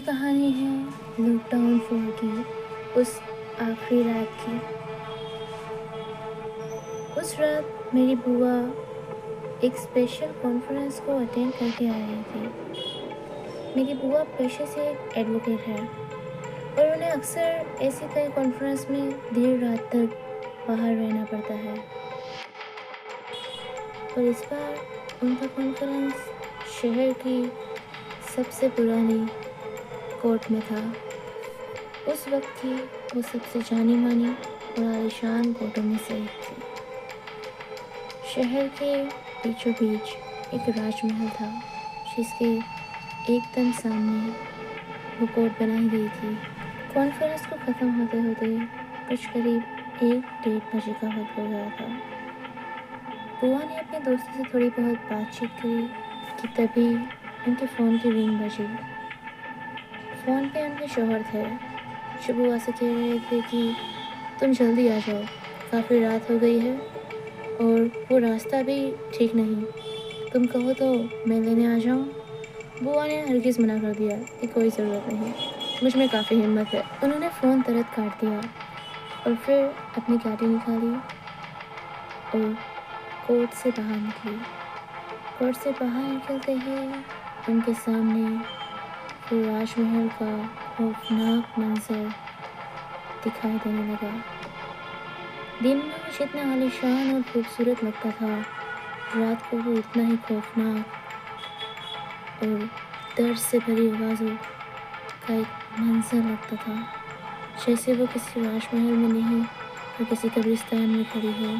कहानी है लॉकडाउन 4 की उस आखिरी रात की। उस रात मेरी बुआ एक स्पेशल कॉन्फ्रेंस को अटेंड करके आ रही थी। मेरी बुआ पेशे से एक एडवोकेट है और उन्हें अक्सर ऐसी कई कॉन्फ्रेंस में देर रात तक बाहर रहना पड़ता है। और इस बार उनका कॉन्फ्रेंस शहर की सबसे पुरानी कोर्ट में था। उस वक्त की वो सबसे जानी मानी और आलीशान कोर्टों में से एक थी। शहर के बीचों बीच एक राजमहल था जिसके एकदम सामने वो कोर्ट बनाई गई थी। कॉन्फ्रेंस को ख़त्म होते होते कुछ करीब 1-1:30 बजे का वक्त हो गया था। बुआ ने अपने दोस्तों से थोड़ी बहुत बातचीत करी कि तभी उनके फ़ोन की रिंग बजी। फ़ोन पे उनके शौहर थे जो बुआ से कह रहे थे कि तुम जल्दी आ जाओ, काफ़ी रात हो गई है और वो रास्ता भी ठीक नहीं, तुम कहो तो मैं लेने आ जाऊँ। बुआ ने हरगिज़ मना कर दिया कि कोई ज़रूरत नहीं, मुझ में काफ़ी हिम्मत है। उन्होंने फ़ोन तुरंत काट दिया और फिर अपनी गाड़ी निकाली और कोर्ट से बाहर निकली। कोर्ट से बाहर निकलते ही उनके सामने वो राजमहल का खौफनाक मंजर दिखाई देने लगा। दिन में वो जितना आलीशान और खूबसूरत लगता था, रात को वो उतना ही खौफनाक और दर्द से भरी आवाज़ों का एक मंजर लगता था, जैसे वो किसी राजमहल में नहीं और किसी कब्रिस्तान में खड़ी हो।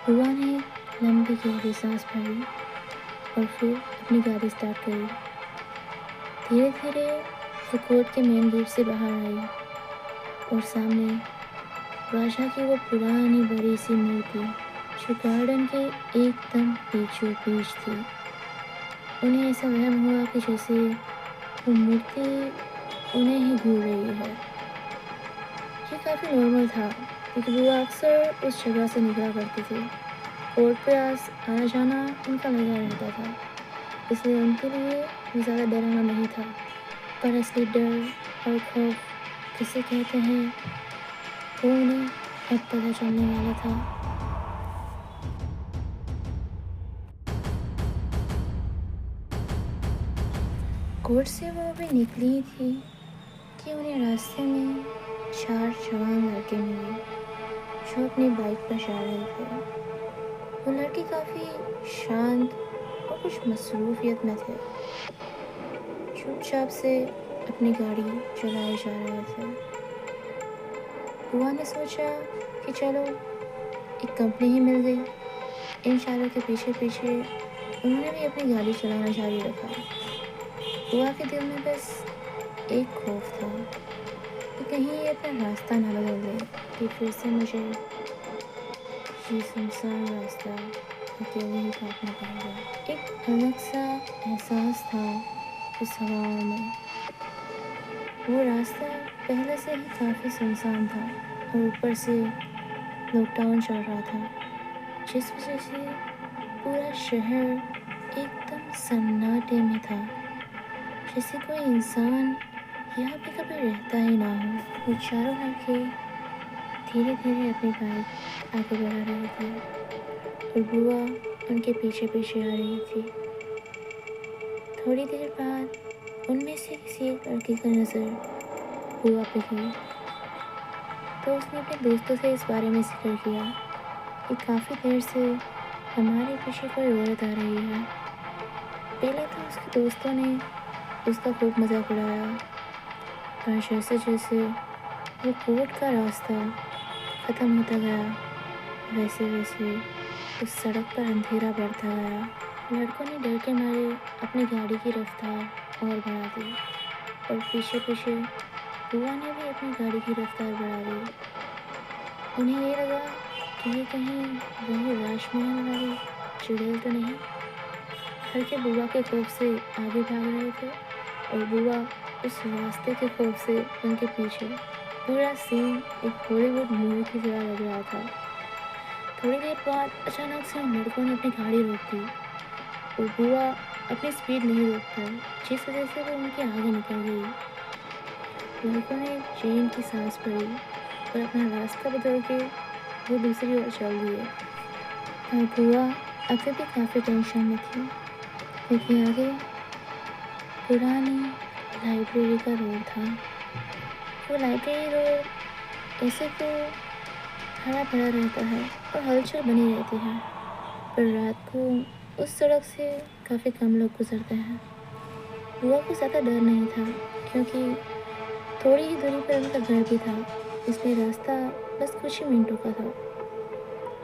बुआ ने लंबी गहरी सांस भरी और फिर अपनी गाड़ी स्टार्ट करी। धीरे धीरे वो कोर्ट के मेन गेट से बाहर आई और सामने राजा की वो पुरानी बड़ी सी मूर्ति जो गार्डन के एकदम बीचों बीच थी। उन्हें ऐसा वहम हुआ कि जैसे वो मूर्ति उन्हें ही घूर रही है। ये काफ़ी नॉर्मल था क्योंकि वो अक्सर उस जगह से निकला करती थी। कोर्ट पे आना जाना उनका लगा रहता था, इसलिए उनके लिए ज़्यादा डराना नहीं था। पर असली डर और खौफ किसे कहते हैं वो उन्हें अब पता चलने वाला था। कोर्ट से वो अभी निकली थी कि उन्हें रास्ते में 4 जवान लड़के मिले जो अपनी बाइक पर जा रहे थे। वो लड़के काफ़ी शांत और कुछ मसरूफियत में थे, चुपचाप से अपनी गाड़ी चलाए जा रहे थे। बुआ ने सोचा कि चलो एक कंपनी ही मिल गई। इन चारों के पीछे पीछे उन्होंने भी अपनी गाड़ी चलाना जारी रखा। बुआ के दिल में बस एक खौफ था कि कहीं ये अपना रास्ता ना बदल दे, कि फिर से मुझे ये सुनसान रास्ता अकेले ही काटना पड़ेगा। एक अलग सा एहसास था उस हवाओं में। वो रास्ता पहले से ही काफ़ी सुनसान था और ऊपर से लॉकडाउन चल रहा था, जिस वजह से पूरा शहर एकदम सन्नाटे में था, जैसे कोई इंसान यहाँ पे कभी रहता ही ना हो। वो चारों लड़के धीरे धीरे अपनी बाइक आगे बढ़ा रहे थे और बुआ उनके पीछे पीछे आ रही थी। थोड़ी देर बाद उनमें से किसी एक लड़के का नज़र बुआ पे गई तो उसने अपने दोस्तों से इस बारे में जिक्र किया कि काफ़ी देर से हमारे पीछे कोई औरत आ रही है। पहले तो उसके दोस्तों ने उसका खूब मजाक उड़ाया, पर जैसे जैसे वो कोर्ट का रास्ता ख़त्म होता गया वैसे वैसे उस सड़क पर अंधेरा बढ़ता गया। लड़कों ने डर के मारे अपनी गाड़ी की रफ्तार और बढ़ा दी और पीछे पीछे बुआ ने भी अपनी गाड़ी की रफ्तार बढ़ा दी। उन्हें ये लगा कि ये कहीं वही राजमहल वाली चुड़ैल तो नहीं। लड़के बुआ के खौफ से आगे भाग रहे थे और बुआ उस रास्ते के खौफ से उनके पीछे। पूरा सीन एक हॉलीवुड मूवी की तरह लग रहा था। थोड़ी देर बाद अचानक से उन लड़कों ने अपनी गाड़ी रोक दी और बुआ अपनी स्पीड नहीं रोक पाई, जिस वजह से वो उनके आगे निकल गई। लड़कों ने एक चैन की सांस भरी और अपना रास्ता बदल के वो दूसरी ओर चल दिए। और बुआ अभी भी काफ़ी टेंशन में थी, क्योंकि आगे पुरानी लाइब्रेरी का रोड था। वो लाइब्रेरी रोड ऐसे तो हरा भरा रहता है और हलचल बनी रहती है, पर रात को उस सड़क से काफ़ी कम लोग गुजरते हैं। बुआ को ज़्यादा डर नहीं था, क्योंकि थोड़ी ही दूरी पर उनका घर भी था, इसलिए रास्ता बस कुछ ही मिनटों का था।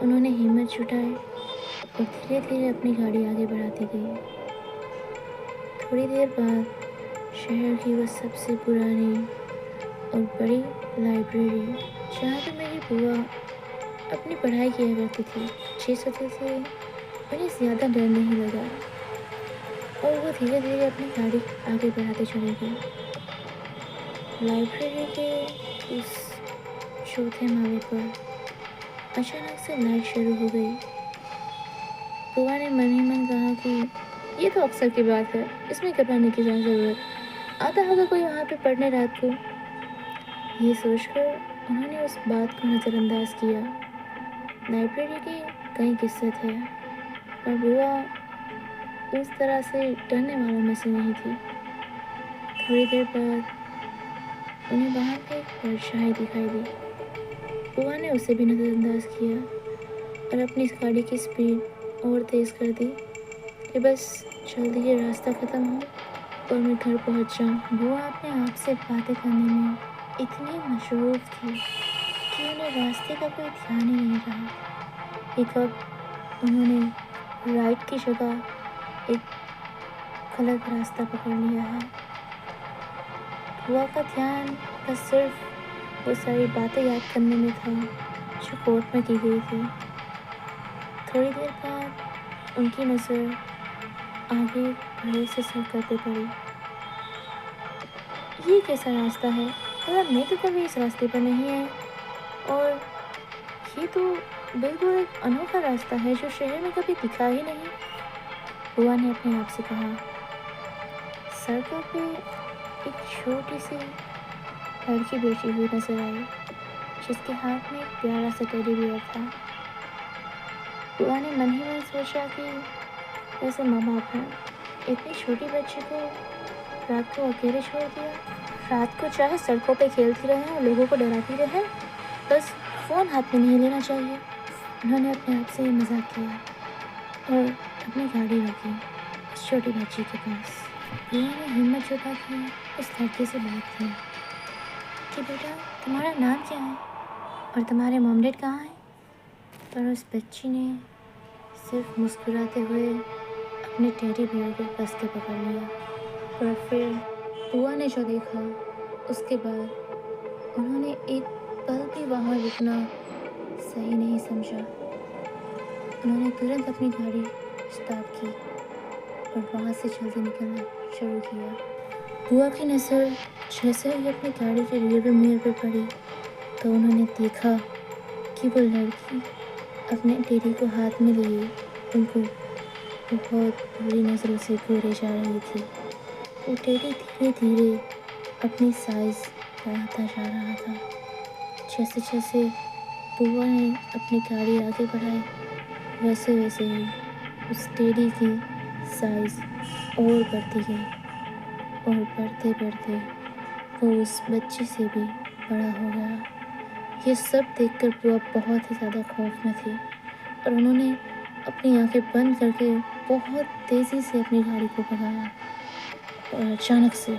उन्होंने हिम्मत जुटाई और धीरे धीरे अपनी गाड़ी आगे बढ़ाती गई। थोड़ी देर बाद शहर की वो सबसे पुरानी और बड़ी लाइब्रेरी, जहाँ पर मेरी बुआ अपनी पढ़ाई किया करती थी, जिस वजह से उन्हें ज़्यादा डर नहीं लगा और वो धीरे धीरे अपनी गाड़ी आगे बढ़ाते चले गए। लाइब्रेरी के उस चौथे माले पर अचानक से लाइट शुरू हो गई। बुआ ने मन ही मन कहा कि ये तो अक्सर की बात है, इसमें घबराने की क्या ज़रूरत, आता होगा कोई वहाँ पे पढ़ने रात को। ये सोचकर उन्होंने उस बात को नज़रअंदाज किया। लाइब्रेरी के कई किस्से थे, पर बुआ उस तरह से डरने वालों में से नहीं थी। थोड़ी देर बाद उन्हें वहाँ पे एक परछाई दिखाई दी। बुआ ने उसे भी नज़रअंदाज किया और अपनी इस गाड़ी की स्पीड और तेज़ कर दी कि बस जल्दी ये रास्ता ख़त्म हो और मैं घर पहुँच जाऊँ। बुआ अपने आप से बातें करने में इतनी मशरूफ़ थी कि उन्हें रास्ते का कोई ध्यान ही नहीं रहा कि कब उन्होंने राइट की जगह एक गलत रास्ता पकड़ लिया है। बुआ का ध्यान बस सिर्फ वो सारी बातें याद करने में था जो कोर्ट में की गई थी। थोड़ी देर बाद उनकी नज़र आगे बड़े से सर्कल पे पड़ी। ये कैसा रास्ता है? मतलब मैं तो कभी इस रास्ते पर नहीं आई, और ये तो बिल्कुल एक अनोखा रास्ता है जो शहर में कभी दिखा ही नहीं। बुआ ने अपने आप से कहा। सड़कों पे एक छोटी सी लड़की बैठी हुई नजर आई, जिसके हाथ में एक प्यारा सा टेडी बियर था। बुआ ने मन ही मन सोचा कि जैसे माँ बाप हैं, इतनी छोटी बच्ची को रात को अकेले छोड़ दिया। रात को चाहे सड़कों पे खेलती रहे और लोगों को डराती रहे, बस फ़ोन हाथ में नहीं लेना चाहिए। उन्होंने अपने आप से ये मजाक किया और अपनी गाड़ी रोकी उस छोटी बच्ची के पास। बुआ ने हिम्मत जुटा के उस लड़के से बात की कि बेटा, तुम्हारा नाम क्या है और तुम्हारे मॉम डैड कहाँ हैं? पर उस बच्ची ने सिर्फ मुस्कुराते हुए अपने टेडी बियर को कस के पकड़ लिया। और फिर बुआ ने जो देखा, उसके बाद उन्होंने एक पल भी वहाँ रुकना सही नहीं समझा। उन्होंने तुरंत अपनी गाड़ी स्टार्ट की और वहाँ से जल्दी निकलना शुरू किया। बुआ की नज़र जैसे ही अपनी गाड़ी के रियर मिरर पर पड़ी, तो उन्होंने देखा कि वो लड़की अपने टेडी को हाथ में लिए उनको बहुत बुरी नज़रों से घूरे जा रही थी। वो टेडी धीरे धीरे अपनी साइज़ बढ़ाता जा रहा था। जैसे जैसे बुआ ने अपनी गाड़ी आगे बढ़ाई, वैसे वैसे ही उस टेडी की साइज़ और बढ़ती गई और बढ़ते बढ़ते वो उस बच्ची से भी बड़ा हो गया। ये सब देखकर बुआ बहुत ही ज़्यादा खौफ में थी और उन्होंने अपनी आंखें बंद करके बहुत तेज़ी से अपनी गाड़ी को भगाया। और अचानक से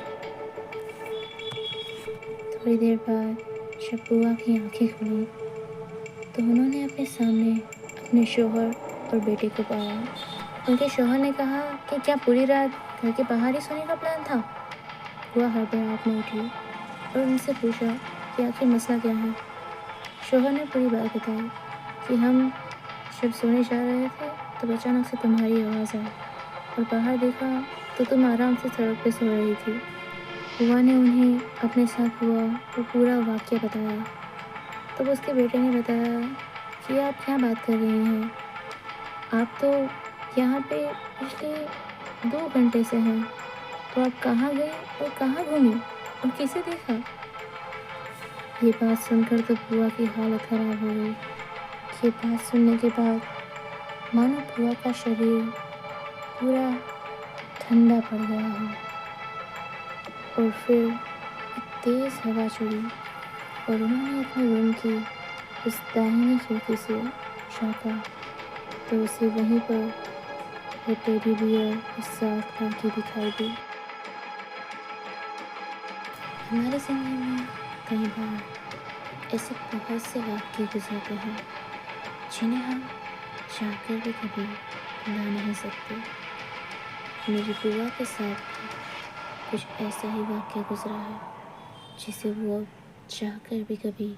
थोड़ी देर बाद जब बुआ की आंखें खुली, तो उन्होंने अपने सामने अपने शौहर और बेटे को पाया। उनके शौहर ने कहा कि क्या पूरी रात घर के बाहर ही सोने का प्लान था? बुआ हड़बड़ाहट में उठी और उनसे पूछा कि आखिर मसला क्या है। शौहर ने पूरी बात बताई कि हम जब सोने जा रहे थे तब अचानक से तुम्हारी आवाज़ आई और बाहर देखा तो तुम आराम से सड़क पे सो रही थी। बुआ ने उन्हें अपने साथ हुआ वो पूरा वाक़या बताया। तब उसके बेटे ने बताया कि आप क्या बात कर रही हैं, आप तो यहाँ पे पिछले 2 घंटे से हैं, तो आप कहाँ गई और कहाँ घूमी और किसे देखा? ये बात सुनकर तो बुआ की हालत खराब हो गई। ये बात सुनने के बाद मानो बुआ का शरीर पूरा ठंडा पड़ गया हो। और फिर एक तेज़ हवा चली और उन्होंने अपने रूम की उस दाहिनी खिड़की से झाँका, तो उसे वहीं पर वो टेडी बियर के साथ लड़की दिखाई दी। हमारी ज़िंदगी में कई बार ऐसे बहुत से वाक़ये गुज़रते हैं जिन्हें हम चाहकर भी कभी भुला नहीं सकते। मेरी बुआ के साथ भी कुछ ऐसा ही वाक़या गुज़रा है जिसे वो अब चाहकर भी कभी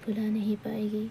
भुला नहीं पाएगी।